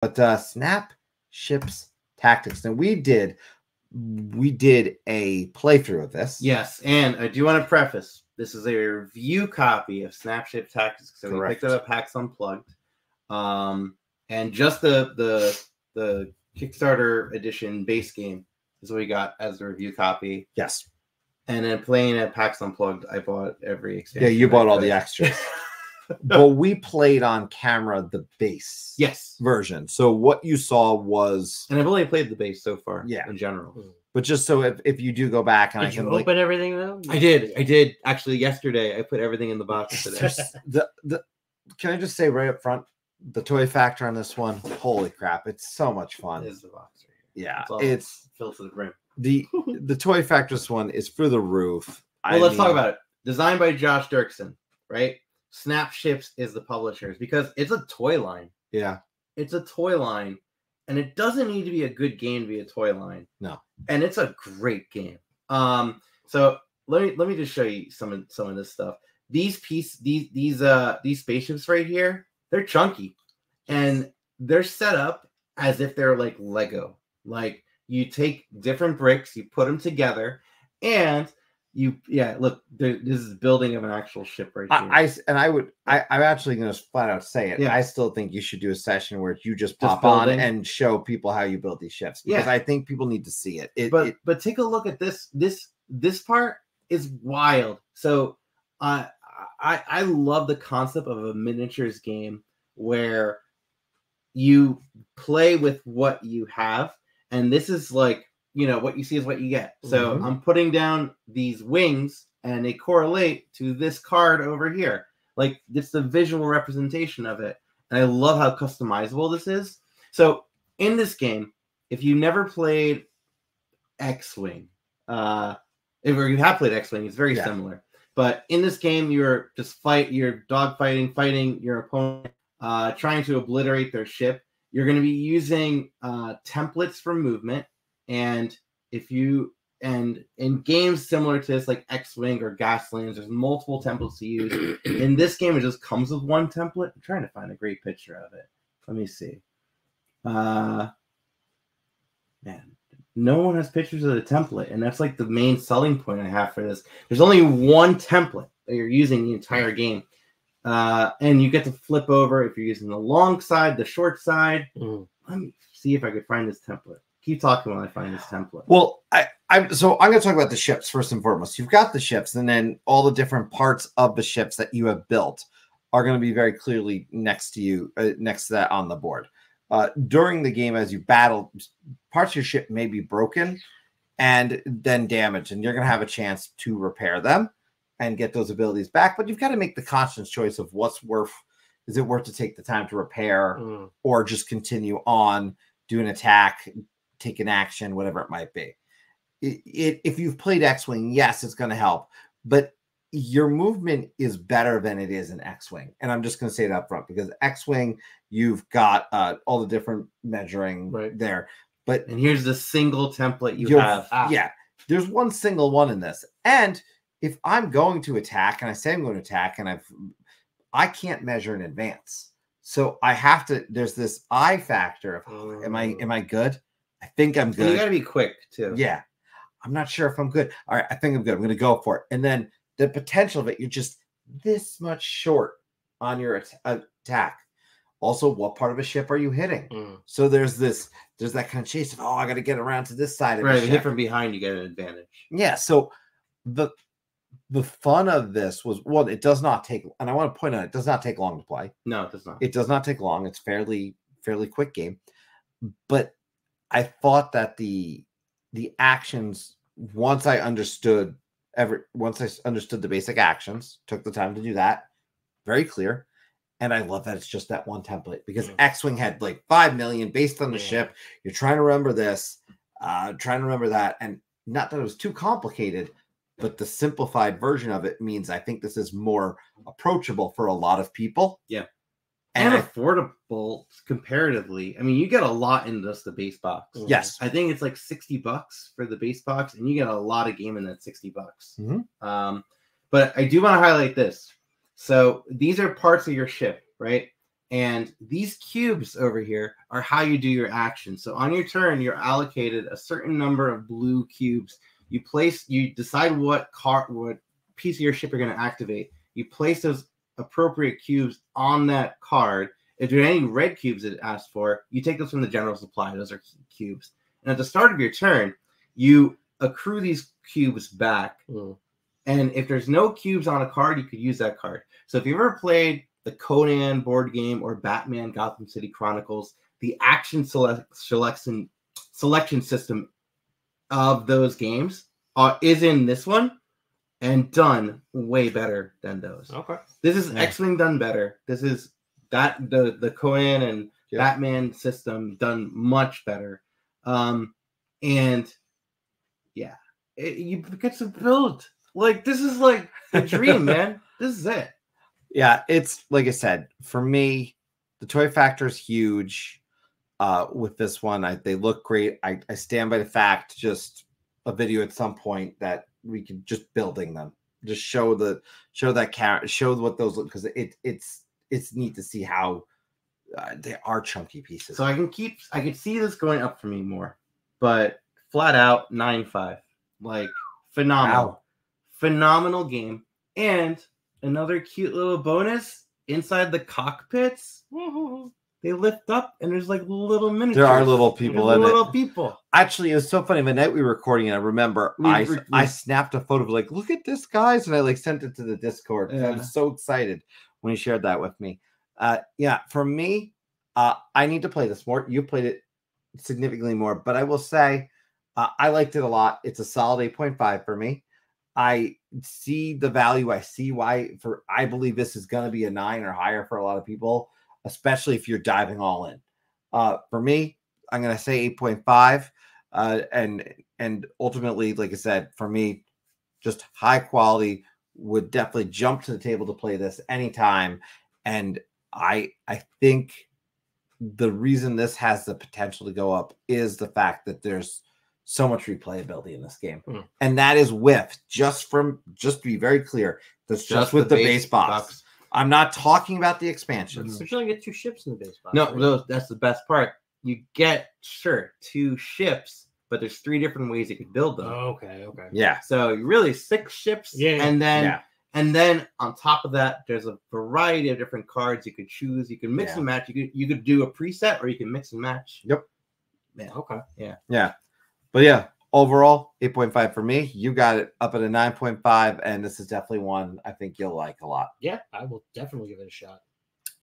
But Snap Ships Tactics. Now we did a playthrough of this. Yes, and I do want to preface, this is a review copy of Snap Ships Tactics. So we picked it up PAX Unplugged. And just the Kickstarter edition base game is what we got as the review copy. Yes. And then playing at PAX Unplugged, I bought every expansion. Yeah, you bought all the extras. But we played on camera the base version. So what you saw was... And I've only played the base so far, in general. But just so if you do go back and did I can... open everything, though? I did. Actually, yesterday, I put everything in the box today. Can I just say right up front, the toy factor on this one, holy crap, it's so much fun. It is the box right here. Yeah, it's filled to the brim. The toy factor this one is through the roof. Well, let's talk about it. Designed by Josh Derksen, right? Snap Ships is the publishers because it's a toy line. Yeah. It's a toy line, and it doesn't need to be a good game to be a toy line. No. And it's a great game. So let me just show you some of this stuff. These spaceships right here, they're chunky, and they're set up as if they're like Lego. Like you take different bricks, you put them together, and look, this is building of an actual ship right here. I'm actually going to flat out say it. Yeah. I still think you should do a session where you just pop on and show people how you build these ships, because I think people need to see it. But take a look at this. This part is wild. So I love the concept of a miniatures game where you play with what you have, and this is like, what you see is what you get. So I'm putting down these wings, and they correlate to this card over here. Like, it's the visual representation of it. And I love how customizable this is. So in this game, if you never played X-Wing, if you have played X-Wing, it's very similar. But in this game, you're fighting your opponent, trying to obliterate their ship. You're going to be using templates for movement. And in games similar to this, like X-Wing or Gaslands, there's multiple templates to use. In this game, it just comes with one template. I'm trying to find a great picture of it. Let me see. Man, no one has pictures of the template, and that's like the main selling point I have for this. There's only one template that you're using the entire game. And you get to flip over if you're using the long side, the short side. Let me see if I could find this template. Keep talking while I find this template. Well, I'm going to talk about the ships first and foremost. You've got the ships, and then all the different parts of the ships that you have built are going to be very clearly next to that on the board. During the game, as you battle, parts of your ship may be broken and then damaged, and you're going to have a chance to repair them and get those abilities back. But you've got to make the conscious choice of is it worth to take the time to repair or just continue on, do an attack, take an action, whatever it might be. If you've played X-Wing, yes, it's going to help, but your movement is better than it is in X-Wing. And I'm just going to say that up front, because X-Wing, you've got all the different measuring there. And here's the single template you have. Yeah, there's one single one in this. And if I'm going to attack, and I say I'm going to attack, and I can't measure in advance. So I have to, there's this I factor of, am I good? I think I'm good. And you got to be quick too. Yeah. I'm not sure if I'm good. All right. I think I'm good. I'm going to go for it. And then the potential of it, you're just this much short on your attack. Also, what part of a ship are you hitting? So there's that kind of chase of, I got to get around to this side of the ship. If you hit from behind, you get an advantage. Yeah. So the fun of this was, it does not take, and I want to point out, it does not take long to play. No, it does not. It does not take long. It's fairly quick game. But I thought that the actions, once I understood the basic actions, took the time to do that, very clear. And I love that it's just that one template, because X-Wing had like 5 million based on the ship. You're trying to remember this, trying to remember that. And not that it was too complicated, but the simplified version of it means I think this is more approachable for a lot of people. Yeah. And affordable comparatively. I mean, you get a lot in just the base box. Yes. I think it's like $60 for the base box, and you get a lot of game in that $60. But I do want to highlight this. So these are parts of your ship, right? And these cubes over here are how you do your action. So on your turn, you're allocated a certain number of blue cubes. You decide what piece of your ship you're going to activate. You place those appropriate cubes on that card. If there are any red cubes it asks for, you take those from the general supply. Those are cubes. And at the start of your turn, you accrue these cubes back. And if there's no cubes on a card, you could use that card. So if you ever played the Conan board game or Batman Gotham City Chronicles, the action selection system of those games is in this one and done way better than those. Okay. This is X-Wing done better. This is the Conan and Batman system done much better. And yeah, you get to build. Like, this is like the dream, man. This is it. Yeah, it's like I said, for me, the toy factor is huge with this one. They look great. I stand by the fact, just a video at some point that we can just building them. Just show that camera, show what those look, because it's neat to see how they are chunky pieces. So I can see this going up for me more, but flat out 9.5. Like, phenomenal. Wow. Phenomenal game. And another cute little bonus, inside the cockpits, they lift up and there's like little miniatures. There are little people in little it. people. Actually, it was so funny. The night we were recording it, I remember I snapped a photo of like, look at this, guys, and I like sent it to the Discord. I was so excited when he shared that with me. Yeah, for me, I need to play this more. You played it significantly more, but I will say I liked it a lot. It's a solid 8.5 for me. I see the value. I see why. I believe this is going to be a 9 or higher for a lot of people, especially if you're diving all in. For me, I'm going to say 8.5. And ultimately, like I said, for me, just high quality, would definitely jump to the table to play this anytime. And I think the reason this has the potential to go up is the fact that there's so much replayability in this game. And that is just to be very clear, that's just with the base box. I'm not talking about the expansions. But you only get 2 ships in the base box. No, that's the best part. You get 2 ships, but there's 3 different ways you could build them. Okay. Yeah. So really 6 ships. Yeah. And then on top of that, there's a variety of different cards you could choose. You can mix and match. You could do a preset, or you can mix and match. Yep. Man. Okay. Yeah. But yeah, overall, 8.5 for me. You got it up at a 9.5, and this is definitely one I think you'll like a lot. Yeah, I will definitely give it a shot.